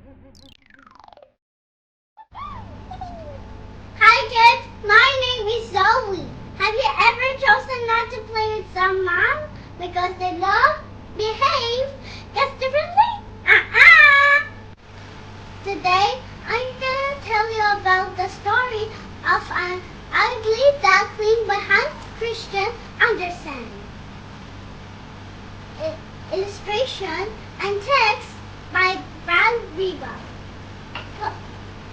Hi kids, my name is ZoE. Have you ever chosen not to play with someone because they love, behave, guess differently? Today, I'm gonna tell you about the story of an ugly duckling by Hans Christian Andersen. Illustration and text by Biro.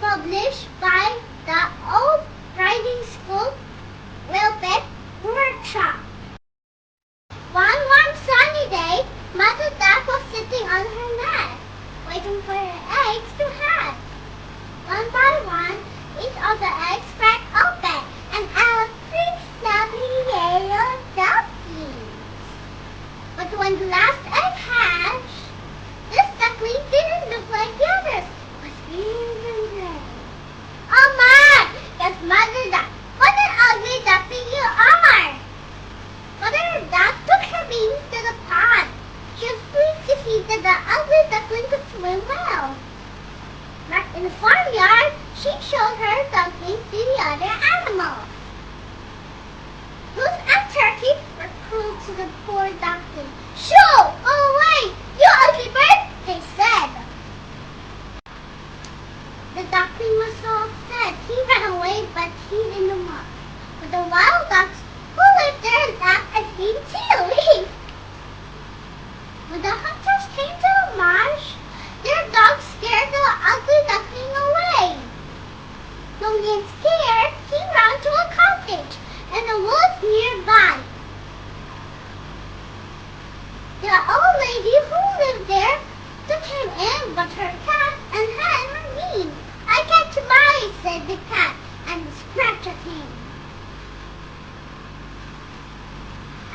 Published by the Old Riding School Welbeck Workshop. One warm sunny day, Mother Duck was sitting on her nest, waiting for her eggs to hatch. One by one, each of the eggs cracked open and out 3 lovely yellow ducklings. But when the last egg hatched, this duckling didn't look like the others. It was green and gray. Oh my! Guess Mother Duck, what an ugly duckling you are! Mother Duck took her babies to the pond. She was pleased to see that the ugly duckling could swim well. Back in the farmyard, she showed her ducklings to the other animals. Goose and turkey were cruel to the poor duckling. Shoo! Go away, you ugly bird, they said. The duckling was so upset. He ran away but hid in the mud. But the wild ducks who lived there laughed and seemed silly. When the hunters came to the marsh, their dogs scared the ugly duckling away. Lonely and scared, he ran to a cottage in the woods nearby. The old lady who lived there took him in, but her cat and hen were mean. I can't buy, said the cat, and scratched at him.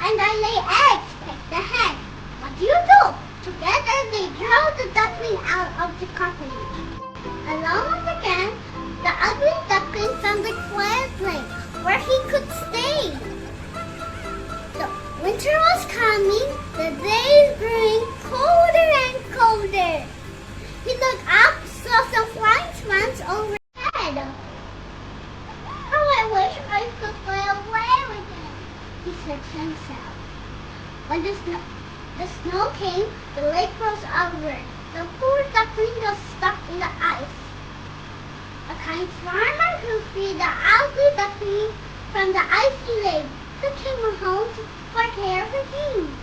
And I lay eggs, begged the hen. What do you do? Together they drove the duckling out of the cottage. Alone again, the ugly duckling found a quiet place where he could stay. The winter was coming, the days growing colder and colder. He looked up, saw some flying swans overhead. Oh, I wish I could fly away with him, he said to himself. When the snow came, the lake froze over. The poor duckling was stuck in the ice. A kind farmer who freed the ugly duckling from the icy lake took him home for care for him.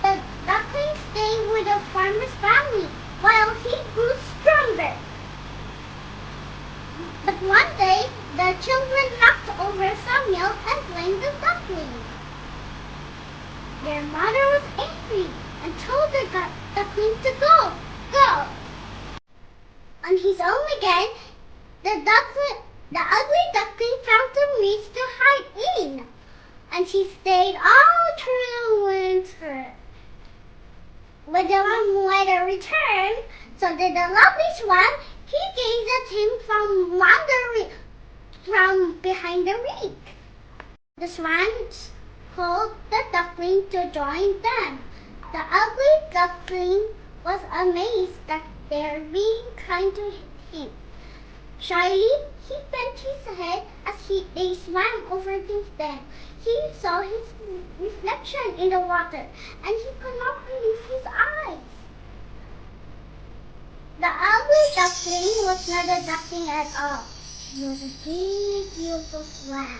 The duckling stayed with the farmer's family while he grew stronger. But one day, the children knocked over some milk and blamed the duckling. Their mother was angry and told the duckling to go. On his own again, the ugly duckling found some reeds to hide in, and she stayed all through the winter. When the warm weather returned, so did the lovely swan. He gazed at him from behind the reed. The swans called the duckling to join them. The ugly duckling was amazed that they were being kind to him. Shyly, he bent his head as they swam over to them. He saw his reflection in the water, and he could not believe his eyes. The ugly duckling was not a duckling at all. He was a big, beautiful swan.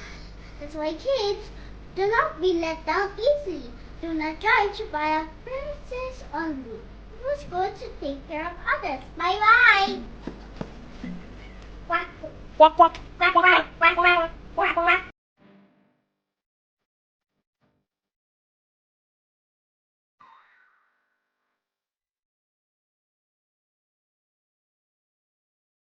That's why kids, do not be let down easily. Do not judge by appearances only. It was good to take care of others. Bye-bye. Quack, quack, quack, quack, quack.